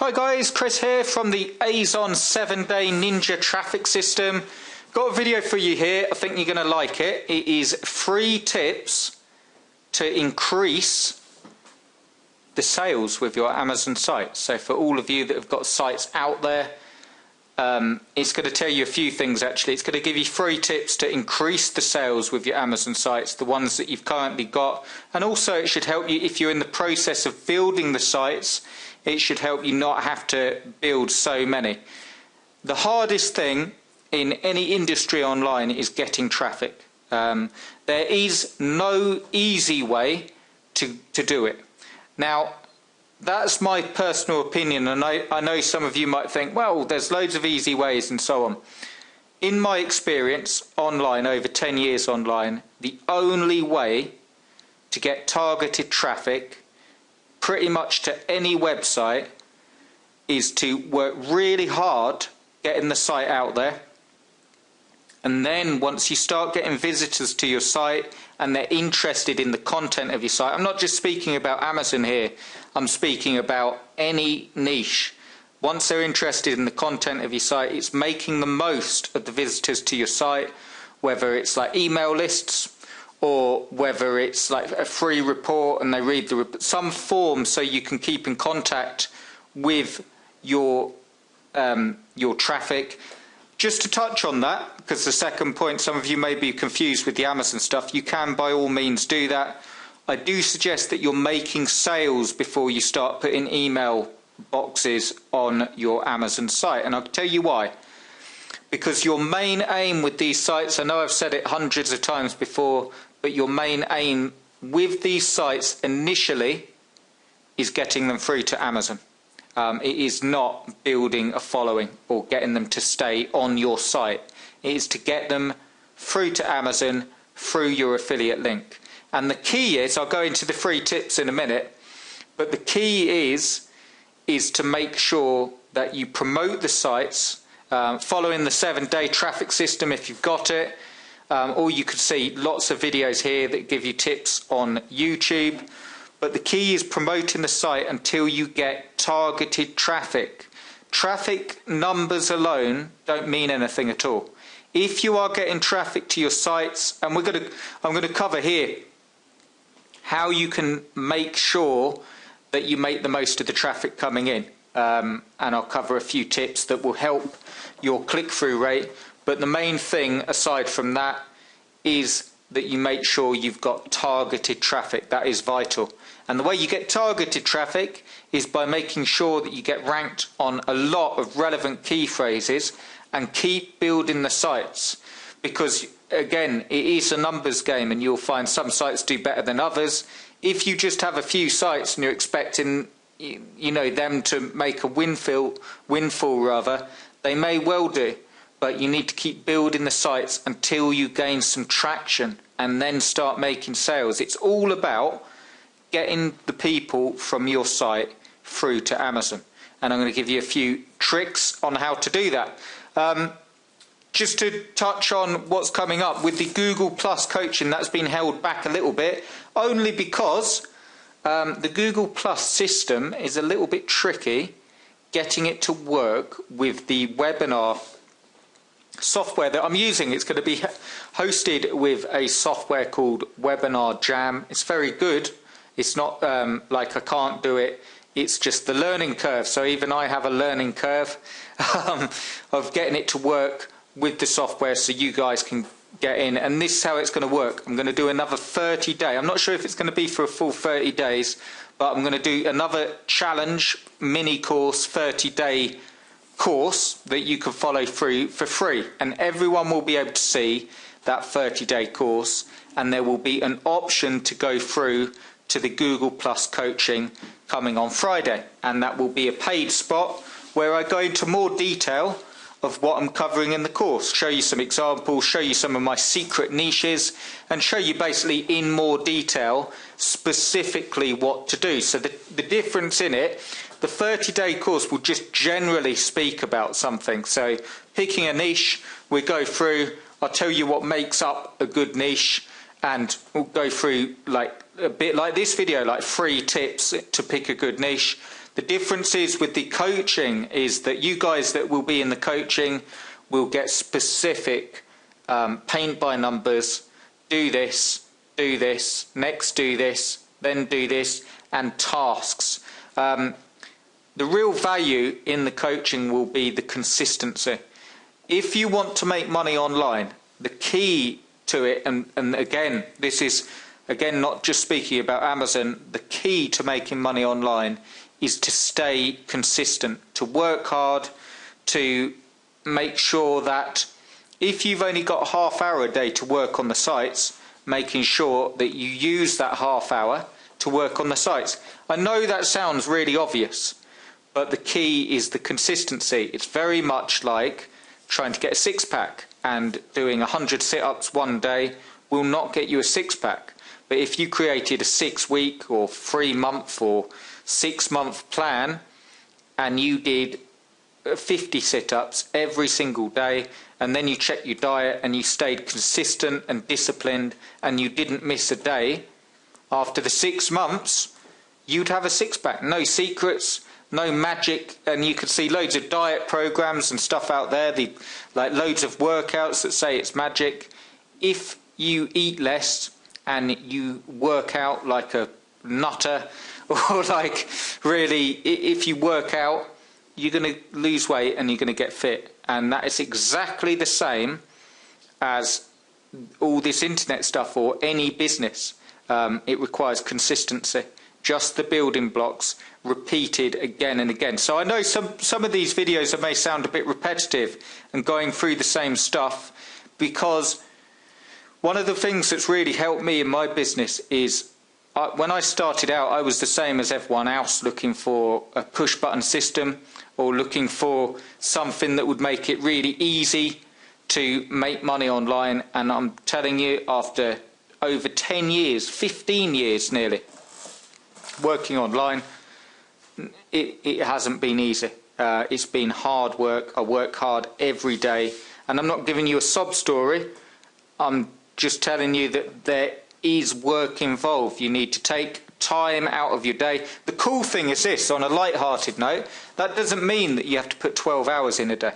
Hi guys, Chris here from the Azon 7-Day Ninja traffic system. Got a video for you here, I think you're going to like it. It is 3 tips to increase the sales with your Amazon site. So for all of you that have got sites out there, it's going to tell you a few things actually. It's going to give you 3 tips to increase the sales with your Amazon sites, the ones that you've currently got. And also it should help you if you're in the process of building the sites. It should help you not have to build so many. The hardest thing in any industry online is getting traffic. There is no easy way to do it. Now, that's my personal opinion, and I know some of you might think, well, there's loads of easy ways and so on. In my experience online, over 10 years online, the only way to get targeted traffic pretty much to any website is to work really hard getting the site out there, and then once you start getting visitors to your site and they're interested in the content of your site, I'm not just speaking about Amazon here, I'm speaking about any niche. Once they're interested in the content of your site, it's making the most of the visitors to your site, whether it's like email lists or whether it's like a free report and they read the some form so you can keep in contact with your traffic. Just to touch on that, because the second point, some of you may be confused with the Amazon stuff, you can by all means do that. I do suggest that you're making sales before you start putting email boxes on your Amazon site, and I'll tell you why. Because your main aim with these sites, I know I've said it hundreds of times before, but your main aim with these sites initially is getting them through to Amazon. It is not building a following or getting them to stay on your site. It is to get them through to Amazon through your affiliate link. And the key is, I'll go into the 3 tips in a minute, but the key is to make sure that you promote the sites following the 7-day traffic system if you've got it. Or you could see lots of videos here that give you tips on YouTube. But the key is promoting the site until you get targeted traffic. Traffic numbers alone don't mean anything at all. If you are getting traffic to your sites, and I'm going to cover here how you can make sure that you make the most of the traffic coming in. And I'll cover a few tips that will help your click-through rate. But the main thing aside from that is that you make sure you've got targeted traffic. That is vital. And the way you get targeted traffic is by making sure that you get ranked on a lot of relevant key phrases and keep building the sites. Because again, it is a numbers game and you'll find some sites do better than others. If you just have a few sites and you're expecting them to make a windfall rather, they may well do. But you need to keep building the sites until you gain some traction and then start making sales. It's all about getting the people from your site through to Amazon. And I'm going to give you a few tricks on how to do that. Just to touch on what's coming up with the Google Plus coaching, that's been held back a little bit, only because the Google Plus system is a little bit tricky getting it to work with the webinar software that I'm using. It's going to be hosted with a software called Webinar Jam. It's very good. It's not like I can't do it. It's just the learning curve. So even I have a learning curve of getting it to work with the software so you guys can get in. And this is how it's going to work. I'm going to do another 30-day. I'm not sure if it's going to be for a full 30 days, but I'm going to do another challenge mini course, 30-day course that you can follow through for free, and everyone will be able to see that 30-day course, and there will be an option to go through to the Google Plus coaching coming on Friday, and that will be a paid spot where I go into more detail of what I'm covering in the course, show you some examples, show you some of my secret niches, and show you basically in more detail specifically what to do. So the difference in it, the 30-day course will just generally speak about something. So picking a niche, we go through, I'll tell you what makes up a good niche, and we'll go through like a bit like this video, like 3 tips to pick a good niche. The difference is with the coaching is that you guys that will be in the coaching will get specific paint by numbers, do this, next do this, then do this, and tasks. The real value in the coaching will be the consistency. If you want to make money online, the key to it, and again, this is not just speaking about Amazon, the key to making money online is to stay consistent, to work hard, to make sure that if you've only got a half hour a day to work on the sites, making sure that you use that half hour to work on the sites. I know that sounds really obvious, but the key is the consistency. It's very much like trying to get a six-pack, and doing 100 sit-ups one day will not get you a six-pack. But if you created a 6-week or 3-month or 6-month plan and you did 50 sit-ups every single day, and then you checked your diet and you stayed consistent and disciplined and you didn't miss a day, after the 6 months you'd have a six-pack. No secrets, no magic, and you could see loads of diet programs and stuff out there, like loads of workouts that say it's magic. If you eat less and you work out like a nutter, or like really, if you work out, you're going to lose weight and you're going to get fit. And that is exactly the same as all this internet stuff or any business. It requires consistency, just the building blocks repeated again and again. So I know some of these videos may sound a bit repetitive and going through the same stuff, because one of the things that's really helped me in my business is when I started out, I was the same as everyone else, looking for a push button system or looking for something that would make it really easy to make money online. And I'm telling you, after over 10 years, 15 years nearly, working online, it hasn't been easy. It's been hard work. I work hard every day. And I'm not giving you a sob story. I'm just telling you that there is work involved. You need to take time out of your day. The cool thing is this, on a light-hearted note, that doesn't mean that you have to put 12 hours in a day,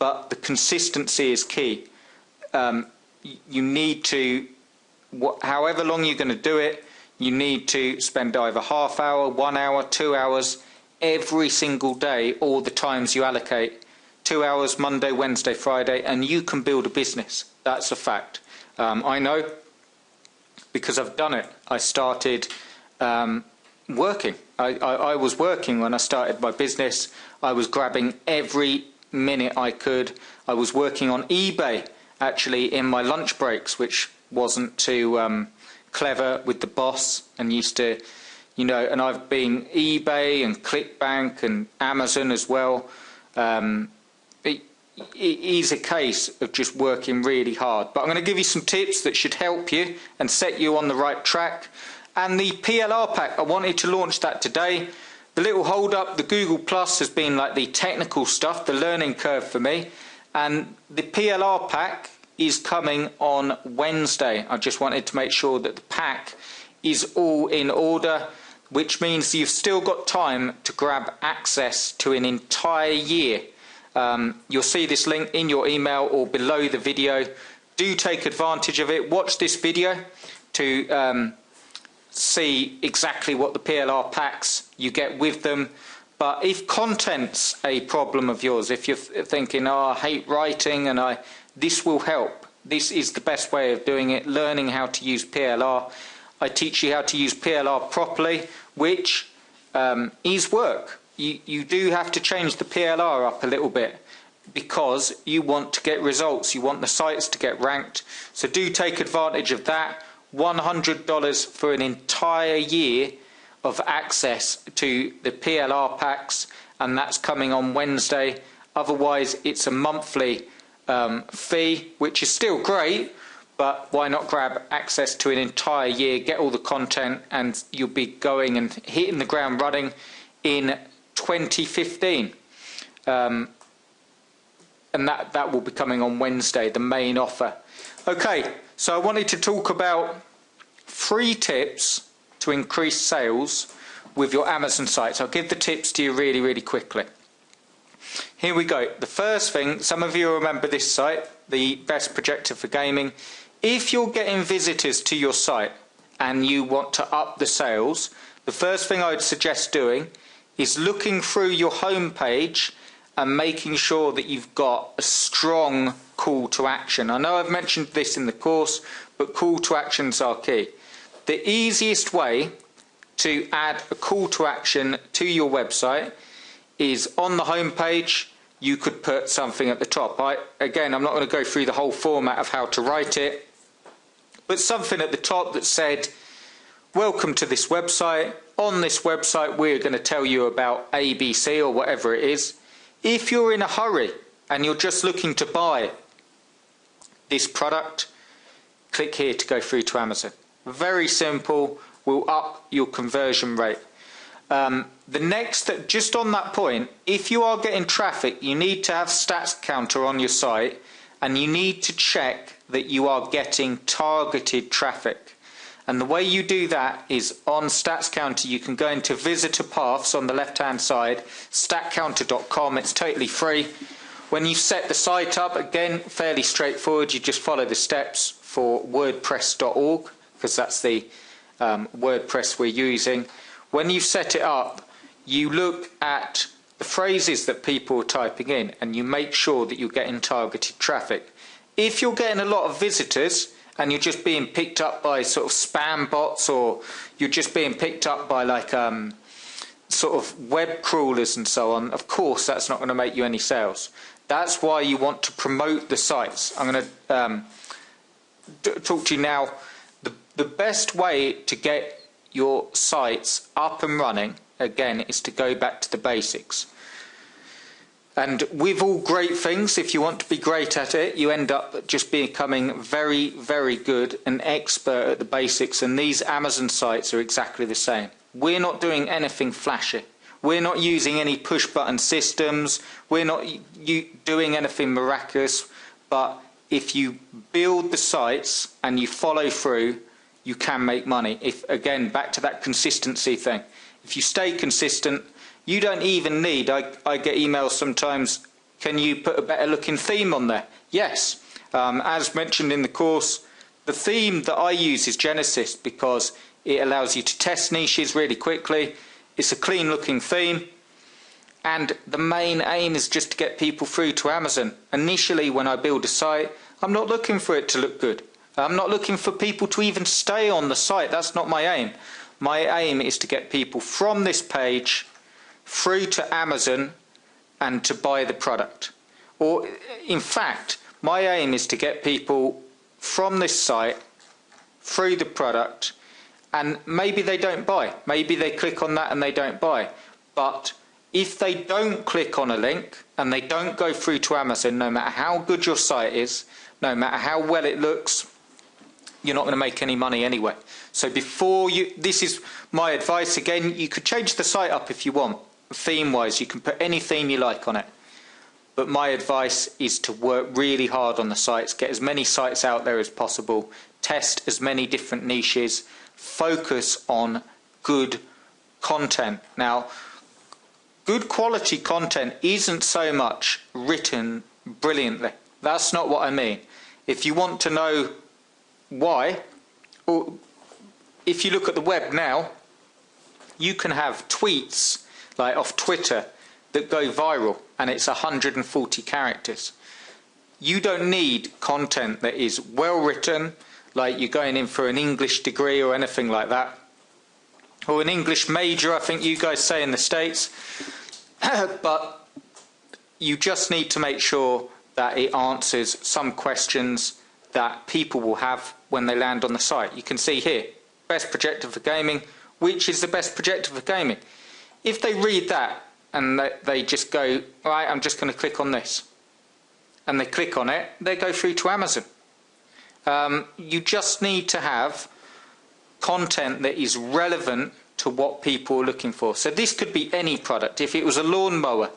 but the consistency is key. You need to, however long you're going to do it, you need to spend either half hour, 1 hour, 2 hours every single day, all the times you allocate. 2 hours Monday, Wednesday, Friday, and you can build a business. That's a fact. I know, because I've done it. I started working. I was working when I started my business. I was grabbing every minute I could. I was working on eBay actually in my lunch breaks, which wasn't too clever with the boss, and used to, you know, and I've been eBay and ClickBank and Amazon as well. It is a case of just working really hard. But I'm going to give you some tips that should help you and set you on the right track. And the PLR Pack, I wanted to launch that today. The little hold up, the Google Plus, has been like the technical stuff, the learning curve for me. And the PLR Pack is coming on Wednesday. I just wanted to make sure that the pack is all in order, which means you've still got time to grab access to an entire year. You'll see this link in your email or below the video. Do take advantage of it. Watch this video to see exactly what the PLR packs you get with them. But if content's a problem of yours, if you're thinking, oh, I hate writing, and this will help. This is the best way of doing it, learning how to use PLR. I teach you how to use PLR properly, which is work. You do have to change the PLR up a little bit because you want to get results. You want the sites to get ranked. So do take advantage of that. $100 for an entire year of access to the PLR packs, and that's coming on Wednesday. Otherwise, it's a monthly fee, which is still great, but why not grab access to an entire year, get all the content, and you'll be going and hitting the ground running in 2015. And that will be coming on Wednesday, the main offer. Okay, so I wanted to talk about 3 tips to increase sales with your Amazon sites. I'll give the tips to you really, really quickly. Here we go. The first thing, some of you remember this site, the best projector for gaming. If you're getting visitors to your site and you want to up the sales, the first thing I would suggest doing is looking through your home page and making sure that you've got a strong call to action. I know I've mentioned this in the course, but call to actions are key. The easiest way to add a call to action to your website is on the home page. You could put something at the top. Again, I'm not going to go through the whole format of how to write it, but something at the top that said, welcome to this website. On this website, we're going to tell you about ABC or whatever it is. If you're in a hurry and you're just looking to buy this product, click here to go through to Amazon. Very simple, will up your conversion rate. The next, just on that point, if you are getting traffic, you need to have StatCounter on your site, and you need to check that you are getting targeted traffic. And the way you do that is on StatCounter. You can go into visitor paths on the left hand side, statcounter.com. It's totally free. When you set the site up, again, fairly straightforward. You just follow the steps for wordpress.org, because that's the WordPress we're using. When you set it up, you look at the phrases that people are typing in and you make sure that you're getting targeted traffic. If you're getting a lot of visitors and you're just being picked up by sort of spam bots, or you're just being picked up by like sort of web crawlers and so on, of course that's not going to make you any sales. That's why you want to promote the sites. I'm going to talk to you now. The best way to get your sites up and running, again, is to go back to the basics. And with all great things, if you want to be great at it, you end up just becoming very, very good and expert at the basics. And these Amazon sites are exactly the same. We're not doing anything flashy. We're not using any push button systems. We're not doing anything miraculous. But if you build the sites and you follow through, you can make money. If, again, back to that consistency thing. If you stay consistent, you don't even need, I get emails sometimes, can you put a better looking theme on there? Yes. As mentioned in the course, the theme that I use is Genesis, because it allows you to test niches really quickly. It's a clean looking theme. And the main aim is just to get people through to Amazon. Initially, when I build a site, I'm not looking for it to look good. I'm not looking for people to even stay on the site. That's not my aim. My aim is to get people from this page through to Amazon and to buy the product. Or, in fact, my aim is to get people from this site through the product, and maybe they don't buy. Maybe they click on that and they don't buy. But if they don't click on a link and they don't go through to Amazon, no matter how good your site is, no matter how well it looks, you're not going to make any money anyway. So before you, this is my advice. Again, you could change the site up if you want, theme-wise. You can put any theme you like on it. But my advice is to work really hard on the sites, get as many sites out there as possible, test as many different niches, focus on good content. Now, good quality content isn't so much written brilliantly. That's not what I mean. If you want to know why, or if you look at the web now, you can have tweets like off Twitter that go viral and it's 140 characters. You don't need content that is well written, like you're going in for an English degree or anything like that, or an English major, I think you guys say in the States. But you just need to make sure that it answers some questions that people will have when they land on the site. You can see here, best projector for gaming. Which is the best projector for gaming? If they read that and they just go, all right, I'm just going to click on this, and they click on it, they go through to Amazon. You just need to have content that is relevant to what people are looking for. So this could be any product. If it was a lawnmower,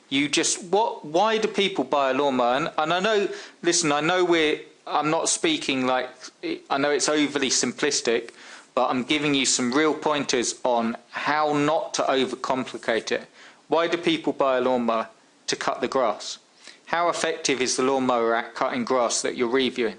you just, why do people buy a lawnmower? And I know, listen, I know I'm not speaking like, I know it's overly simplistic, but I'm giving you some real pointers on how not to overcomplicate it. Why do people buy a lawnmower? To cut the grass. How effective is the lawnmower at cutting grass that you're reviewing?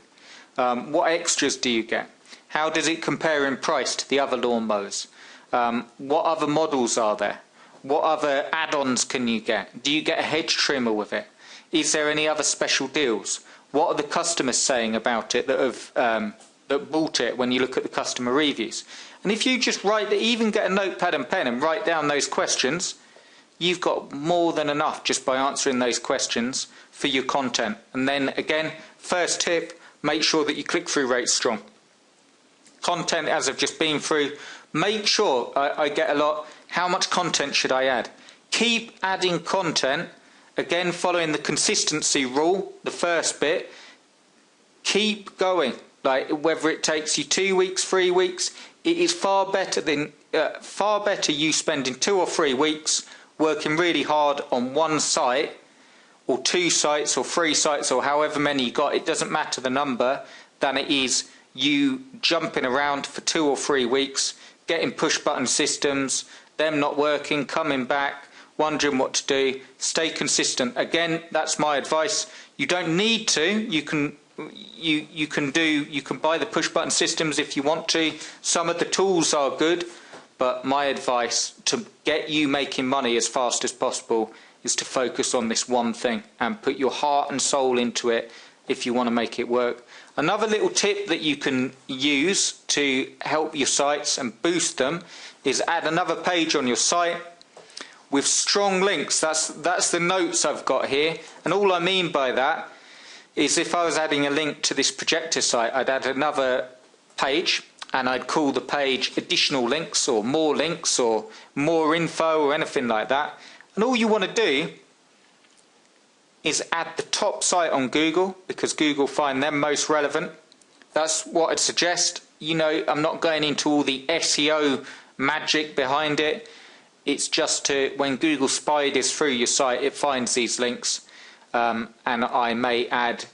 What extras do you get? How does it compare in price to the other lawnmowers? What other models are there? What other add-ons can you get? Do you get a hedge trimmer with it? Is there any other special deals? What are the customers saying about it that have that bought it when you look at the customer reviews? And if you just even get a notepad and pen and write down those questions, you've got more than enough just by answering those questions for your content. And then again, first tip, make sure that your click-through rate's strong. Content, as I've just been through, make sure, I get a lot, how much content should I add? Keep adding content, again following the consistency rule, the first bit. Keep going, like whether it takes you 2 weeks, 3 weeks, it is far better you spending 2 or 3 weeks working really hard on one site, or 2 sites, or 3 sites, or however many you got, it doesn't matter the number, than it is you jumping around for 2 or 3 weeks, getting push button systems, them not working, coming back, wondering what to do. Stay consistent. Again, that's my advice. You don't need to. You can buy the push button systems if you want to. Some of the tools are good, but my advice to get you making money as fast as possible is to focus on this one thing and put your heart and soul into it if you want to make it work. Another little tip that you can use to help your sites and boost them is add another page on your site with strong links. That's the notes I've got here, and all I mean by that is if I was adding a link to this projector site, I'd add another page and I'd call the page additional links or more info or anything like that. And all you want to do is add the top site on Google, because Google find them most relevant. That's what I'd suggest. You know, I'm not going into all the SEO magic behind it. It's just when Google spiders through your site, it finds these links. And I may add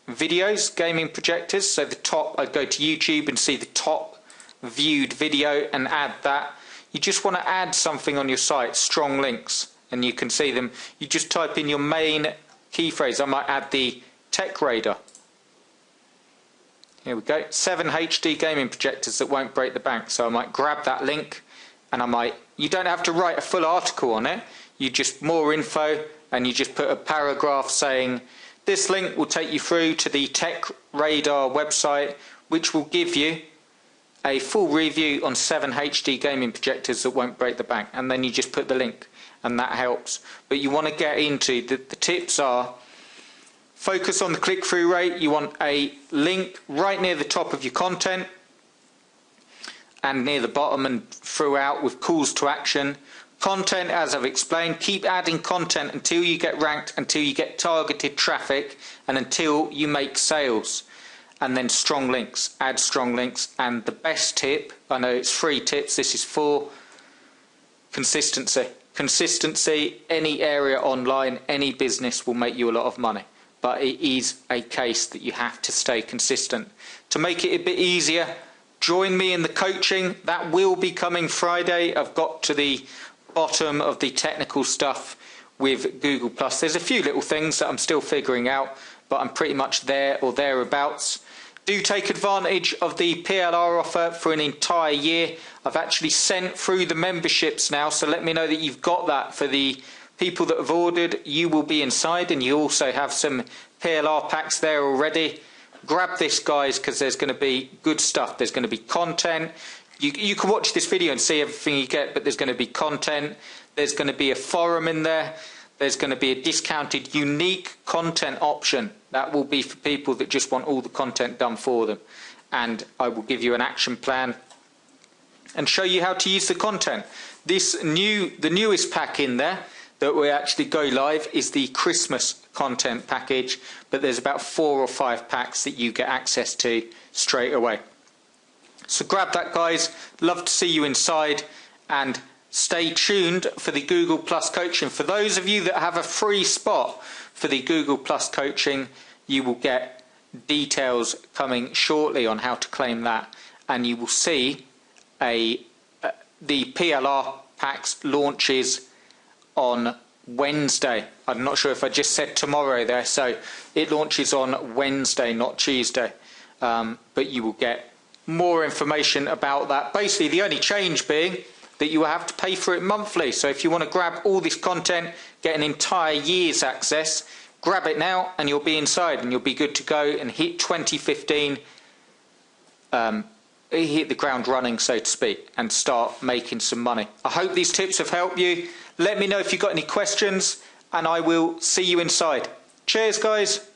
videos, gaming projectors. So the top, I'd go to YouTube and see the top viewed video and add that. You just want to add something on your site, strong links, and you can see them. You just type in your main key phrase. I might add the tech radar. Here we go, 7 HD gaming projectors that won't break the bank. So I might grab that link and you don't have to write a full article on it. You just more info, and you just put a paragraph saying this link will take you through to the Tech Radar website, which will give you a full review on 7 HD gaming projectors that won't break the bank. And then you just put the link, and that helps. But you want to get into the tips are focus on the click-through rate. You want a link right near the top of your content and near the bottom and throughout with calls to action. Content, as I've explained, keep adding content until you get ranked, until you get targeted traffic, and until you make sales. And then strong links, add strong links. And the best tip, I know it's 3 tips, this is 4, consistency. Consistency, any area online, any business will make you a lot of money. But it is a case that you have to stay consistent. To make it a bit easier, join me in the coaching. That will be coming Friday. I've got to the bottom of the technical stuff with Google+. There's a few little things that I'm still figuring out, but I'm pretty much there or thereabouts. Do take advantage of the PLR offer for an entire year. I've actually sent through the memberships now, so let me know that you've got that. For the people that have ordered, you will be inside, and you also have some PLR packs there already. Grab this, guys, because there's going to be good stuff. There's going to be content. You can watch this video and see everything you get, but there's going to be content. There's going to be a forum in there. There's going to be a discounted unique content option. That will be for people that just want all the content done for them. And I will give you an action plan and show you how to use the content. The newest pack in there that we actually go live is the Christmas content package, but there's about 4 or 5 packs that you get access to straight away. So grab that, guys. Love to see you inside, and stay tuned for the Google Plus coaching. For those of you that have a free spot for the Google Plus coaching, you will get details coming shortly on how to claim that. and you will see the PLR Packs launches on Wednesday. I'm not sure if I just said tomorrow there, so it launches on Wednesday, not Tuesday. But you will get more information about that. Basically, the only change being that you will have to pay for it monthly. So if you want to grab all this content, get an entire year's access, grab it now and you'll be inside and you'll be good to go and hit 2015, hit the ground running, so to speak, and start making some money. I hope these tips have helped you. Let me know if you've got any questions and I will see you inside. Cheers, guys.